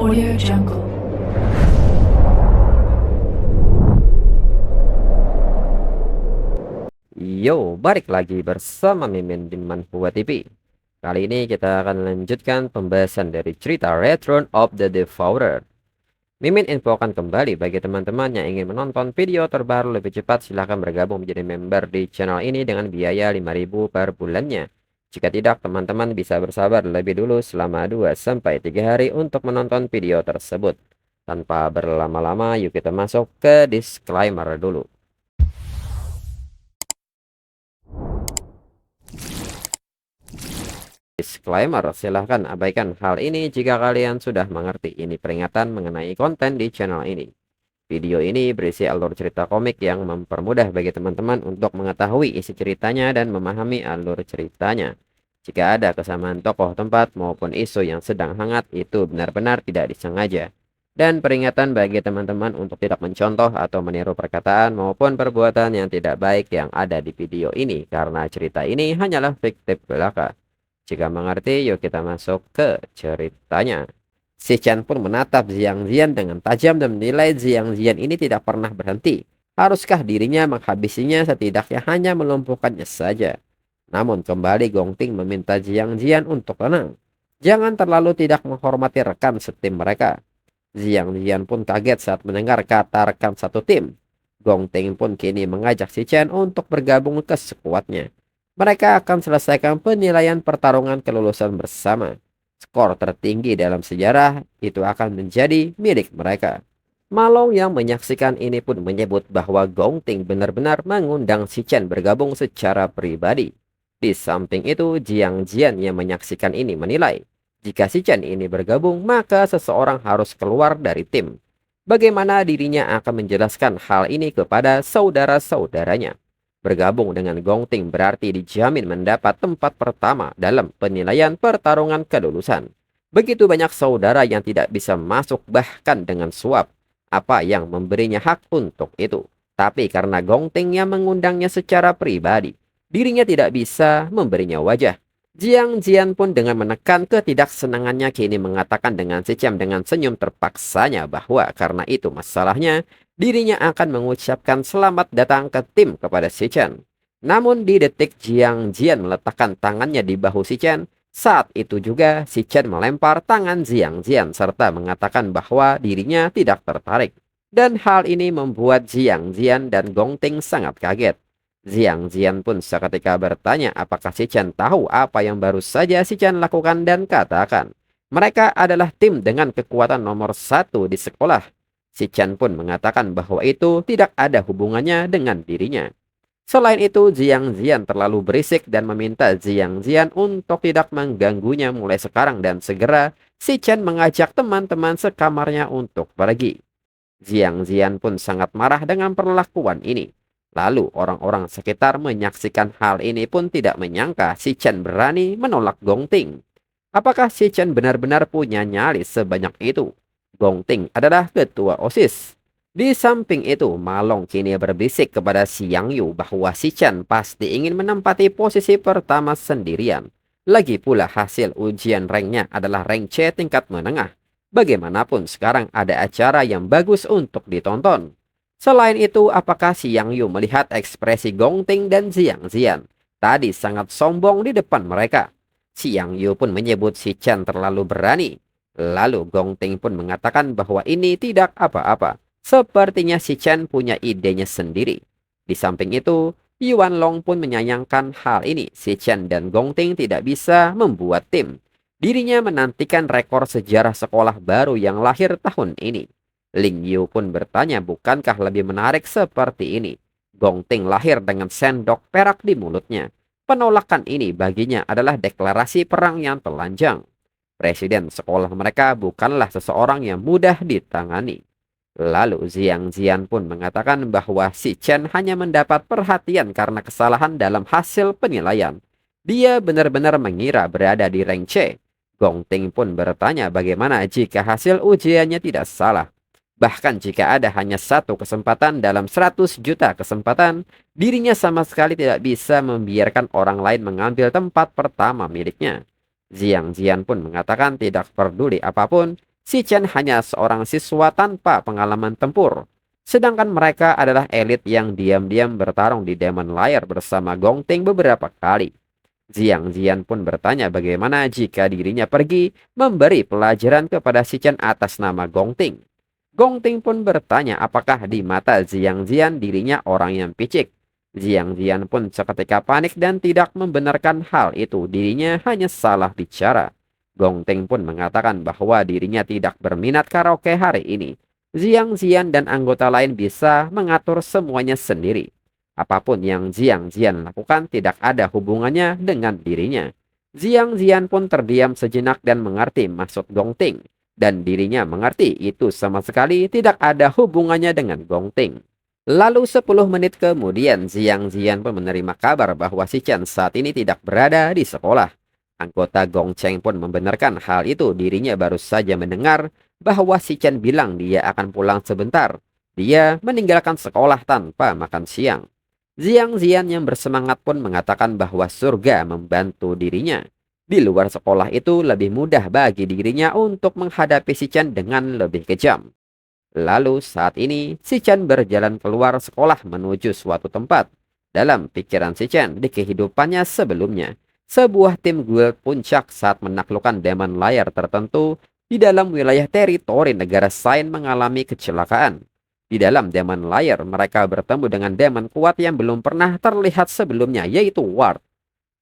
Audio Jungle. Yo, balik lagi bersama Mimin di Manhua TV. Kali ini kita akan lanjutkan pembahasan dari cerita Return of the Devourer. Mimin infokan kembali bagi teman-teman yang ingin menonton video terbaru lebih cepat, silahkan bergabung menjadi member di channel ini dengan biaya 5.000 per bulannya. Jika tidak, teman-teman bisa bersabar lebih dulu selama 2-3 hari untuk menonton video tersebut. Tanpa berlama-lama, yuk kita masuk ke disclaimer dulu. Disclaimer, silahkan abaikan hal ini jika kalian sudah mengerti. Ini peringatan mengenai konten di channel ini. Video ini berisi alur cerita komik yang mempermudah bagi teman-teman untuk mengetahui isi ceritanya dan memahami alur ceritanya. Jika ada kesamaan tokoh, tempat, maupun isu yang sedang hangat, itu benar-benar tidak disengaja. Dan peringatan bagi teman-teman untuk tidak mencontoh atau meniru perkataan maupun perbuatan yang tidak baik yang ada di video ini, karena cerita ini hanyalah fiktif belaka. Jika mengerti, yuk kita masuk ke ceritanya. Si Chan pun menatap Jiang Zian dengan tajam dan menilai Jiang Zian ini tidak pernah berhenti. Haruskah dirinya menghabisinya, setidaknya hanya melumpuhkannya saja. Namun kembali Gong Ting meminta Jiang Zian untuk tenang. Jangan terlalu tidak menghormati rekan setim mereka. Jiang Zian pun kaget saat mendengar kata rekan satu tim. Gong Ting pun kini mengajak si Chen untuk bergabung ke sekuatnya. Mereka akan selesaikan penilaian pertarungan kelulusan bersama. Skor tertinggi dalam sejarah itu akan menjadi milik mereka. Malong yang menyaksikan ini pun menyebut bahwa Gong Ting benar-benar mengundang si Chen bergabung secara pribadi. Di samping itu, Jiang Jian yang menyaksikan ini menilai, jika si Chen ini bergabung, maka seseorang harus keluar dari tim. Bagaimana dirinya akan menjelaskan hal ini kepada saudara-saudaranya? Bergabung dengan Gong Ting berarti dijamin mendapat tempat pertama dalam penilaian pertarungan kelulusan. Begitu banyak saudara yang tidak bisa masuk bahkan dengan suap. Apa yang memberinya hak untuk itu? Tapi karena Gong Ting yang mengundangnya secara pribadi, dirinya tidak bisa memberinya wajah. Jiang Jian pun dengan menekan ketidaksenangannya kini mengatakan dengan si Chen dengan senyum terpaksanya bahwa karena itu masalahnya, dirinya akan mengucapkan selamat datang ke tim kepada si Chen. Namun di detik Jiang Jian meletakkan tangannya di bahu si Chen, saat itu juga si Chen melempar tangan Jiang Jian serta mengatakan bahwa dirinya tidak tertarik. Dan hal ini membuat Jiang Jian dan Gong Ting sangat kaget. Jiang Jian pun seketika bertanya apakah si Chen tahu apa yang baru saja si Chen lakukan dan katakan, mereka adalah tim dengan kekuatan nomor 1 di sekolah. Si Chen pun mengatakan bahwa itu tidak ada hubungannya dengan dirinya. Selain itu, Jiang Jian terlalu berisik dan meminta Jiang Jian untuk tidak mengganggunya mulai sekarang dan segera si Chen mengajak teman-teman sekamarnya untuk pergi. Jiang Jian pun sangat marah dengan perlakuan ini. Lalu orang-orang sekitar menyaksikan hal ini pun tidak menyangka si Chen berani menolak Gong Ting. Apakah si Chen benar-benar punya nyali sebanyak itu? Gong Ting adalah ketua OSIS. Di samping itu, Malong kini berbisik kepada si Yang Yu bahwa si Chen pasti ingin menempati posisi pertama sendirian. Lagi pula hasil ujian ranknya adalah rank C tingkat menengah. Bagaimanapun sekarang ada acara yang bagus untuk ditonton. Selain itu, apakah si Yang Yu melihat ekspresi Gong Ting dan Jiang Jian tadi sangat sombong di depan mereka? Si Yang Yu pun menyebut si Chen terlalu berani. Lalu Gong Ting pun mengatakan bahwa ini tidak apa-apa. Sepertinya si Chen punya idenya sendiri. Di samping itu, Yuan Long pun menyayangkan hal ini. Si Chen dan Gong Ting tidak bisa membuat tim. Dirinya menantikan rekor sejarah sekolah baru yang lahir tahun ini. Ling Yu pun bertanya bukankah lebih menarik seperti ini. Gong Ting lahir dengan sendok perak di mulutnya. Penolakan ini baginya adalah deklarasi perang yang telanjang. Presiden sekolah mereka bukanlah seseorang yang mudah ditangani. Lalu Jiang Jian pun mengatakan bahwa si Chen hanya mendapat perhatian karena kesalahan dalam hasil penilaian. Dia benar-benar mengira berada di rank C. Gong Ting pun bertanya bagaimana jika hasil ujiannya tidak salah. Bahkan jika ada hanya satu kesempatan dalam 100 juta kesempatan, dirinya sama sekali tidak bisa membiarkan orang lain mengambil tempat pertama miliknya. Jiang Jian pun mengatakan tidak peduli apapun, Si Chen hanya seorang siswa tanpa pengalaman tempur. Sedangkan mereka adalah elit yang diam-diam bertarung di Demon Lair bersama Gong Ting beberapa kali. Jiang Zian pun bertanya bagaimana jika dirinya pergi memberi pelajaran kepada si Chen atas nama Gong Ting. Gong Ting pun bertanya apakah di mata Jiang Zian dirinya orang yang picik. Jiang Zian pun seketika panik dan tidak membenarkan hal itu, dirinya hanya salah bicara. Gong Ting pun mengatakan bahwa dirinya tidak berminat karaoke hari ini. Jiang Zian dan anggota lain bisa mengatur semuanya sendiri. Apapun yang Jiang Zian lakukan tidak ada hubungannya dengan dirinya. Jiang Zian pun terdiam sejenak dan mengerti maksud Gong Ting. Dan dirinya mengerti itu sama sekali tidak ada hubungannya dengan Gong Ting. Lalu 10 menit kemudian Jiang Zian pun menerima kabar bahwa si Chen saat ini tidak berada di sekolah. Anggota Gong Cheng pun membenarkan hal itu, dirinya baru saja mendengar bahwa si Chen bilang dia akan pulang sebentar. Dia meninggalkan sekolah tanpa makan siang. Jiang Zian yang bersemangat pun mengatakan bahwa surga membantu dirinya. Di luar sekolah itu lebih mudah bagi dirinya untuk menghadapi si Chen dengan lebih kejam. Lalu saat ini si Chen berjalan keluar sekolah menuju suatu tempat. Dalam pikiran si Chen di kehidupannya sebelumnya, sebuah tim guild puncak saat menaklukkan Demon Lair tertentu di dalam wilayah teritori negara Sain mengalami kecelakaan. Di dalam Demon Lair mereka bertemu dengan demon kuat yang belum pernah terlihat sebelumnya, yaitu Ward.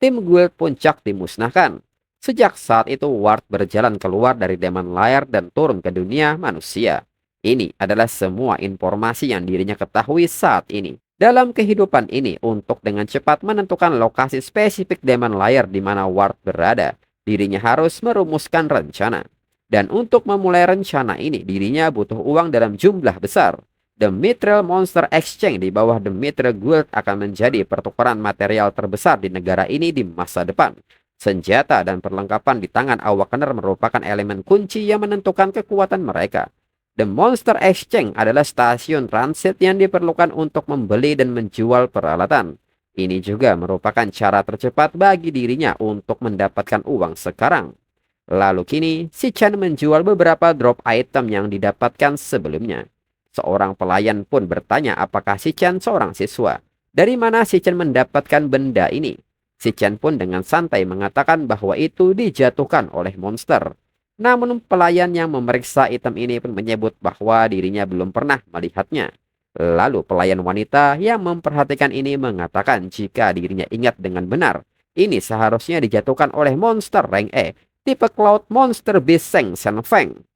Tim guild puncak dimusnahkan. Sejak saat itu Ward berjalan keluar dari Demon Lair dan turun ke dunia manusia. Ini adalah semua informasi yang dirinya ketahui saat ini. Dalam kehidupan ini, untuk dengan cepat menentukan lokasi spesifik Demon Lair di mana Ward berada, dirinya harus merumuskan rencana. Dan untuk memulai rencana ini, dirinya butuh uang dalam jumlah besar. The Mithril Monster Exchange di bawah The Mithril Guild akan menjadi pertukaran material terbesar di negara ini di masa depan. Senjata dan perlengkapan di tangan Awakener merupakan elemen kunci yang menentukan kekuatan mereka. The Monster Exchange adalah stasiun transit yang diperlukan untuk membeli dan menjual peralatan. Ini juga merupakan cara tercepat bagi dirinya untuk mendapatkan uang sekarang. Lalu kini, si Chen menjual beberapa drop item yang didapatkan sebelumnya. Seorang pelayan pun bertanya apakah si Chen seorang siswa. Dari mana si Chen mendapatkan benda ini? Si Chen pun dengan santai mengatakan bahwa itu dijatuhkan oleh monster. Namun pelayan yang memeriksa item ini pun menyebut bahwa dirinya belum pernah melihatnya. Lalu pelayan wanita yang memperhatikan ini mengatakan jika dirinya ingat dengan benar, ini seharusnya dijatuhkan oleh monster rank E, tipe Cloud Monster Beast Sheng Shengfeng.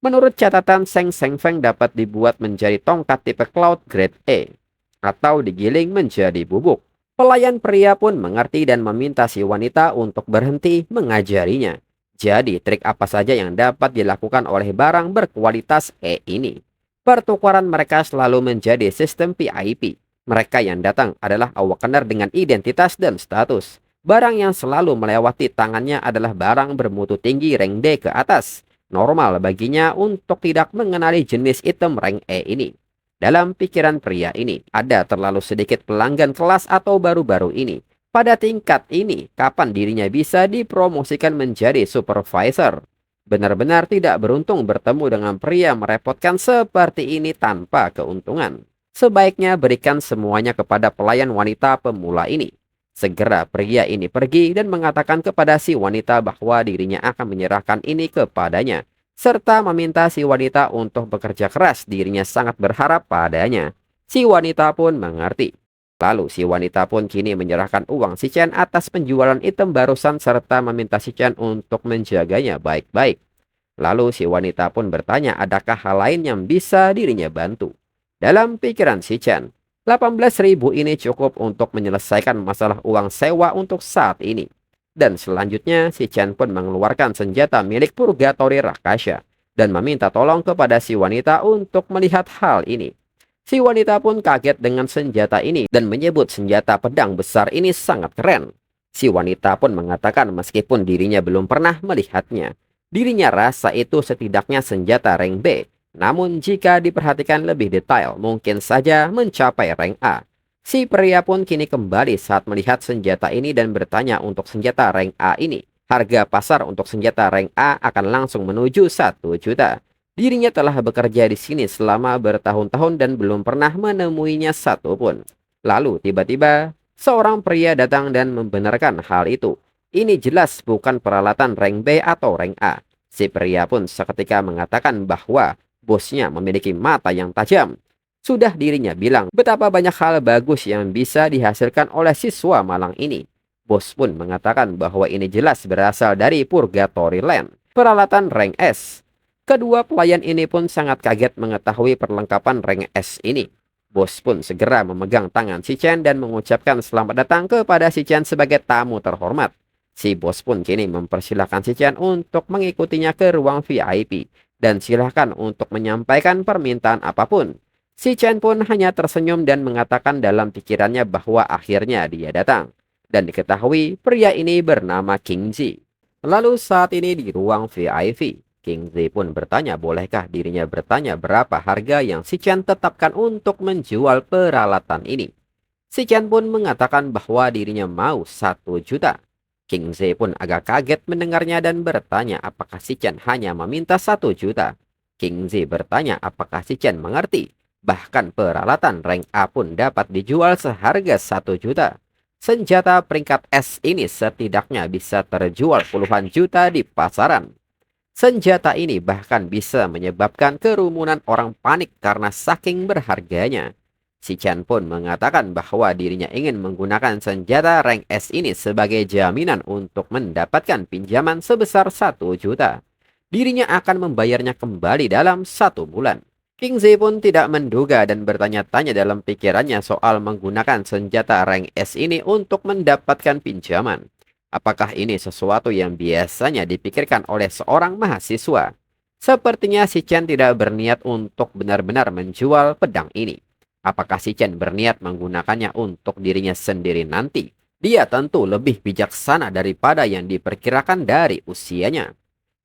Menurut catatan, Sheng Shengfeng dapat dibuat menjadi tongkat tipe Cloud Grade E atau digiling menjadi bubuk. Pelayan pria pun mengerti dan meminta si wanita untuk berhenti mengajarinya. Jadi trik apa saja yang dapat dilakukan oleh barang berkualitas E ini? Pertukaran mereka selalu menjadi sistem VIP. Mereka yang datang adalah Awakener dengan identitas dan status. Barang yang selalu melewati tangannya adalah barang bermutu tinggi rank D ke atas. Normal baginya untuk tidak mengenali jenis item rank E ini. Dalam pikiran pria ini, ada terlalu sedikit pelanggan kelas atau baru-baru ini. Pada tingkat ini, kapan dirinya bisa dipromosikan menjadi supervisor? Benar-benar tidak beruntung bertemu dengan pria merepotkan seperti ini tanpa keuntungan. Sebaiknya berikan semuanya kepada pelayan wanita pemula ini. Segera pria ini pergi dan mengatakan kepada si wanita bahwa dirinya akan menyerahkan ini kepadanya, serta meminta si wanita untuk bekerja keras. Dirinya sangat berharap padanya. Si wanita pun mengerti. Lalu si wanita pun kini menyerahkan uang si Chen atas penjualan item barusan serta meminta si Chen untuk menjaganya baik-baik. Lalu si wanita pun bertanya adakah hal lain yang bisa dirinya bantu. Dalam pikiran si Chen, 18.000 ini cukup untuk menyelesaikan masalah uang sewa untuk saat ini. Dan selanjutnya si Chen pun mengeluarkan senjata milik Purgatory Rakasha dan meminta tolong kepada si wanita untuk melihat hal ini. Si wanita pun kaget dengan senjata ini dan menyebut senjata pedang besar ini sangat keren. Si wanita pun mengatakan meskipun dirinya belum pernah melihatnya, dirinya rasa itu setidaknya senjata rank B. Namun jika diperhatikan lebih detail, mungkin saja mencapai rank A. Si pria pun kini kembali saat melihat senjata ini dan bertanya untuk senjata rank A ini. harga pasar untuk senjata rank A akan langsung menuju 1 juta. Dirinya telah bekerja di sini selama bertahun-tahun dan belum pernah menemuinya satupun. Lalu tiba-tiba seorang pria datang dan membenarkan hal itu. Ini jelas bukan peralatan rank B atau rank A. Si pria pun seketika mengatakan bahwa bosnya memiliki mata yang tajam. Sudah dirinya bilang betapa banyak hal bagus yang bisa dihasilkan oleh siswa malang ini. Bos pun mengatakan bahwa ini jelas berasal dari Purgatory Land, peralatan rank S. Kedua pelayan ini pun sangat kaget mengetahui perlengkapan rank S ini. Bos pun segera memegang tangan si Chen dan mengucapkan selamat datang kepada si Chen sebagai tamu terhormat. Si bos pun kini mempersilahkan si Chen untuk mengikutinya ke ruang VIP dan silahkan untuk menyampaikan permintaan apapun. Si Chen pun hanya tersenyum dan mengatakan dalam pikirannya bahwa akhirnya dia datang. Dan diketahui pria ini bernama King Zi. Lalu saat ini di ruang VIP, King Zi pun bertanya bolehkah dirinya bertanya berapa harga yang si Chen tetapkan untuk menjual peralatan ini. Si Chen pun mengatakan bahwa dirinya mau 1 juta. King Zi pun agak kaget mendengarnya dan bertanya apakah si Chen hanya meminta 1 juta. King Zi bertanya apakah si Chen mengerti. Bahkan peralatan rank A pun dapat dijual seharga 1 juta. Senjata peringkat S ini setidaknya bisa terjual puluhan juta di pasaran. Senjata ini bahkan bisa menyebabkan kerumunan orang panik karena saking berharganya. Si Chen pun mengatakan bahwa dirinya ingin menggunakan senjata rank S ini sebagai jaminan untuk mendapatkan pinjaman sebesar 1 juta. Dirinya akan membayarnya kembali dalam 1 bulan. King Zi pun tidak menduga dan bertanya-tanya dalam pikirannya soal menggunakan senjata rank S ini untuk mendapatkan pinjaman. Apakah ini sesuatu yang biasanya dipikirkan oleh seorang mahasiswa? Sepertinya si Chen tidak berniat untuk benar-benar menjual pedang ini. Apakah si Chen berniat menggunakannya untuk dirinya sendiri nanti? Dia tentu lebih bijaksana daripada yang diperkirakan dari usianya.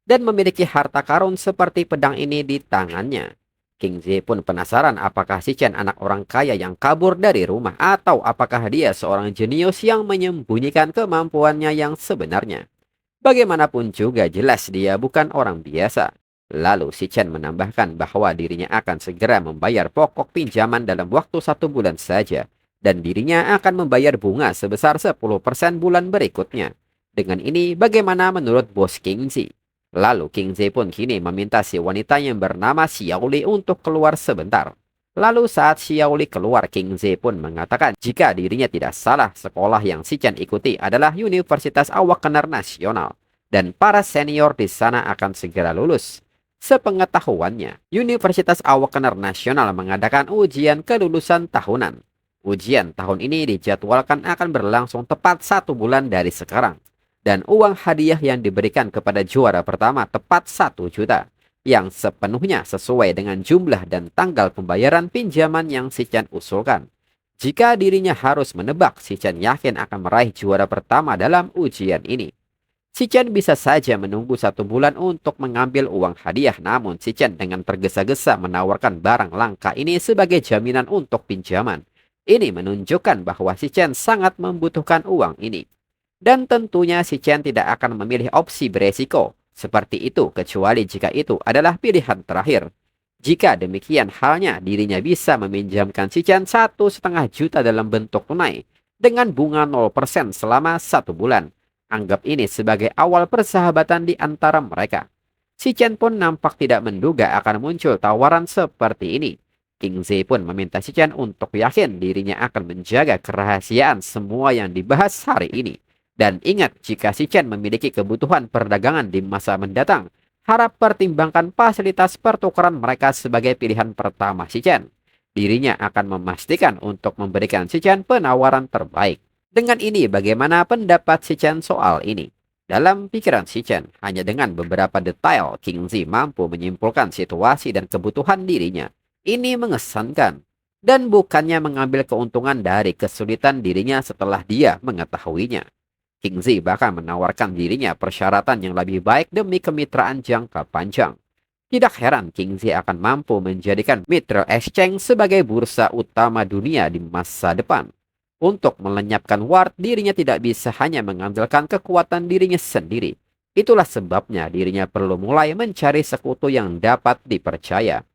Dan memiliki harta karun seperti pedang ini di tangannya. King Zi pun penasaran apakah si Chen anak orang kaya yang kabur dari rumah atau apakah dia seorang jenius yang menyembunyikan kemampuannya yang sebenarnya. Bagaimanapun juga jelas dia bukan orang biasa. Lalu si Chen menambahkan bahwa dirinya akan segera membayar pokok pinjaman dalam waktu 1 bulan saja. Dan dirinya akan membayar bunga sebesar 10% bulan berikutnya. Dengan ini bagaimana menurut bos King Zi? Lalu King Zi pun kini meminta si wanita yang bernama Xiaoli untuk keluar sebentar. Lalu saat Xiaoli keluar, King Zi pun mengatakan jika dirinya tidak salah sekolah yang si Chen ikuti adalah Universitas Awakener Nasional. Dan para senior di sana akan segera lulus. Sepengetahuannya, Universitas Awakener Nasional mengadakan ujian kelulusan tahunan. Ujian tahun ini dijadwalkan akan berlangsung tepat 1 bulan dari sekarang. Dan uang hadiah yang diberikan kepada juara pertama tepat 1 juta. Yang sepenuhnya sesuai dengan jumlah dan tanggal pembayaran pinjaman yang si Chen usulkan. Jika dirinya harus menebak, si Chen yakin akan meraih juara pertama dalam ujian ini. Si Chen bisa saja menunggu 1 bulan untuk mengambil uang hadiah, namun si Chen dengan tergesa-gesa menawarkan barang langka ini sebagai jaminan untuk pinjaman. Ini menunjukkan bahwa si Chen sangat membutuhkan uang ini. Dan tentunya si Chen tidak akan memilih opsi beresiko seperti itu kecuali jika itu adalah pilihan terakhir. Jika demikian halnya, dirinya bisa meminjamkan si Chen 1,5 juta dalam bentuk tunai dengan bunga 0% selama 1 bulan. Anggap ini sebagai awal persahabatan di antara mereka. Si Chen pun nampak tidak menduga akan muncul tawaran seperti ini. King Zi pun meminta si Chen untuk yakin dirinya akan menjaga kerahasiaan semua yang dibahas hari ini. Dan ingat, jika si Chen memiliki kebutuhan perdagangan di masa mendatang, harap pertimbangkan fasilitas pertukaran mereka sebagai pilihan pertama si Chen. Dirinya akan memastikan untuk memberikan si Chen penawaran terbaik. Dengan ini, bagaimana pendapat si Chen soal ini? Dalam pikiran si Chen, hanya dengan beberapa detail, King Zi mampu menyimpulkan situasi dan kebutuhan dirinya. Ini mengesankan. Dan bukannya mengambil keuntungan dari kesulitan dirinya setelah dia mengetahuinya. King Zi bahkan menawarkan dirinya persyaratan yang lebih baik demi kemitraan jangka panjang. Tidak heran King Zi akan mampu menjadikan Mitra Exchange sebagai bursa utama dunia di masa depan. Untuk melenyapkan Ward, dirinya tidak bisa hanya mengandalkan kekuatan dirinya sendiri. Itulah sebabnya dirinya perlu mulai mencari sekutu yang dapat dipercaya.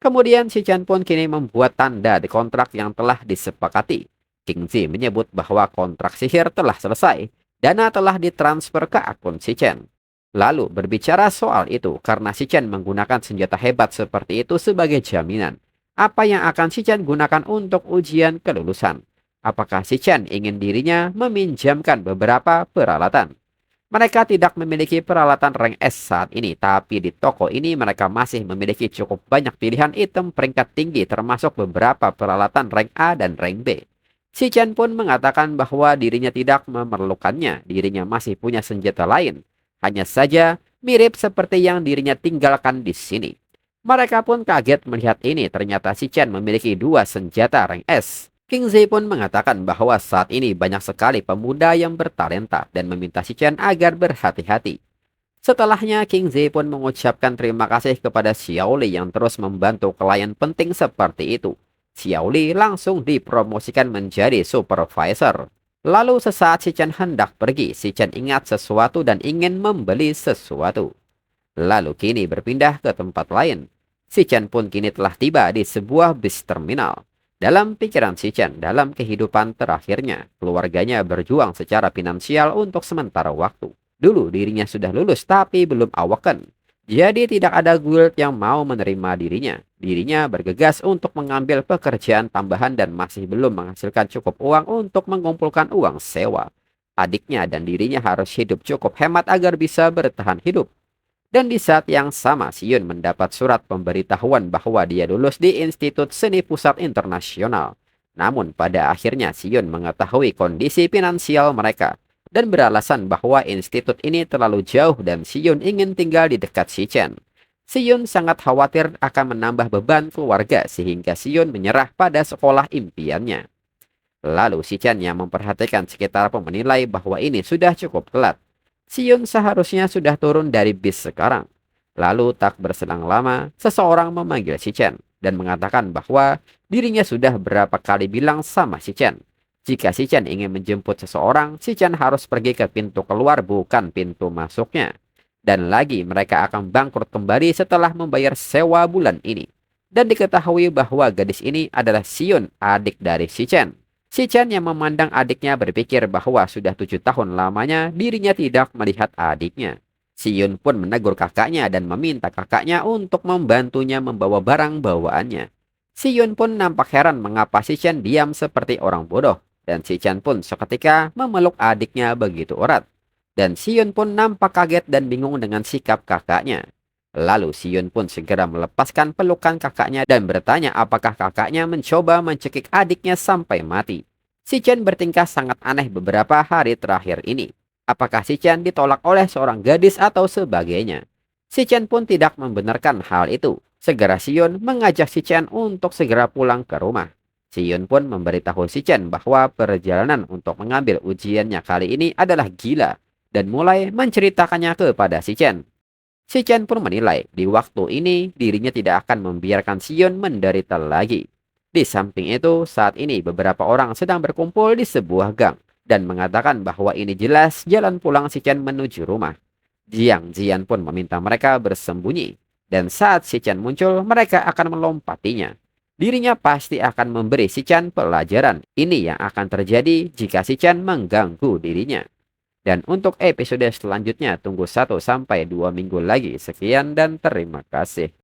Kemudian si Chen pun kini membuat tanda di kontrak yang telah disepakati. King Zi menyebut bahwa kontrak sihir telah selesai. Dana telah ditransfer ke akun si Chen. Lalu berbicara soal itu karena si Chen menggunakan senjata hebat seperti itu sebagai jaminan. Apa yang akan si Chen gunakan untuk ujian kelulusan? Apakah si Chen ingin dirinya meminjamkan beberapa peralatan? Mereka tidak memiliki peralatan rank S saat ini, tapi di toko ini mereka masih memiliki cukup banyak pilihan item peringkat tinggi termasuk beberapa peralatan rank A dan rank B. Si Chen pun mengatakan bahwa dirinya tidak memerlukannya, dirinya masih punya senjata lain. Hanya saja mirip seperti yang dirinya tinggalkan di sini. Mereka pun kaget melihat ini, ternyata si Chen memiliki dua senjata rank S. King Zi pun mengatakan bahwa saat ini banyak sekali pemuda yang bertalenta dan meminta si Chen agar berhati-hati. Setelahnya King Zi pun mengucapkan terima kasih kepada Xiao Li yang terus membantu klien penting seperti itu. Xiao Li langsung dipromosikan menjadi supervisor. Lalu sesaat si Chen hendak pergi, si Chen ingat sesuatu dan ingin membeli sesuatu. Lalu kini berpindah ke tempat lain. Si Chen pun kini telah tiba di sebuah bis terminal. Dalam pikiran si Chen, dalam kehidupan terakhirnya, keluarganya berjuang secara finansial untuk sementara waktu. Dulu dirinya sudah lulus tapi belum awaken. Jadi tidak ada guild yang mau menerima dirinya. Dirinya bergegas untuk mengambil pekerjaan tambahan dan masih belum menghasilkan cukup uang untuk mengumpulkan uang sewa. Adiknya dan dirinya harus hidup cukup hemat agar bisa bertahan hidup. Dan di saat yang sama, Xion mendapat surat pemberitahuan bahwa dia lulus di Institut Seni Pusat Internasional. Namun pada akhirnya Xion mengetahui kondisi finansial mereka dan beralasan bahwa institut ini terlalu jauh dan Xion ingin tinggal di dekat si Chen. Xion sangat khawatir akan menambah beban keluarga sehingga Xion menyerah pada sekolah impiannya. Lalu si Chen yang memperhatikan sekitar pun menilai bahwa ini sudah cukup telat. Xion seharusnya sudah turun dari bis sekarang. Lalu tak berselang lama, seseorang memanggil si Chen dan mengatakan bahwa dirinya sudah berapa kali bilang sama si Chen. Jika si Chen ingin menjemput seseorang, si Chen harus pergi ke pintu keluar bukan pintu masuknya. Dan lagi mereka akan bangkrut kembali setelah membayar sewa bulan ini. Dan diketahui bahwa gadis ini adalah Xion, adik dari si Chen. Si Chen yang memandang adiknya berpikir bahwa sudah 7 tahun lamanya dirinya tidak melihat adiknya. Xion pun menegur kakaknya dan meminta kakaknya untuk membantunya membawa barang bawaannya. Xion pun nampak heran mengapa si Chen diam seperti orang bodoh. Dan si Chen pun seketika memeluk adiknya begitu erat. Dan Xion pun nampak kaget dan bingung dengan sikap kakaknya. Lalu Xion pun segera melepaskan pelukan kakaknya dan bertanya apakah kakaknya mencoba mencekik adiknya sampai mati. Si Chen bertingkah sangat aneh beberapa hari terakhir ini. Apakah si Chen ditolak oleh seorang gadis atau sebagainya? Si Chen pun tidak membenarkan hal itu. Segera Xion mengajak si Chen untuk segera pulang ke rumah. Xion pun memberitahu si Chen bahwa perjalanan untuk mengambil ujiannya kali ini adalah gila dan mulai menceritakannya kepada si Chen. Si Chen pun menilai di waktu ini dirinya tidak akan membiarkan Xion menderita lagi. Di samping itu, saat ini beberapa orang sedang berkumpul di sebuah gang dan mengatakan bahwa ini jelas jalan pulang si Chen menuju rumah. Jiang pun meminta mereka bersembunyi dan saat si Chen muncul mereka akan melompatinya. Dirinya pasti akan memberi si Chen pelajaran. Ini yang akan terjadi jika si Chen mengganggu dirinya. Dan untuk episode selanjutnya tunggu 1 sampai 2 minggu lagi. Sekian dan terima kasih.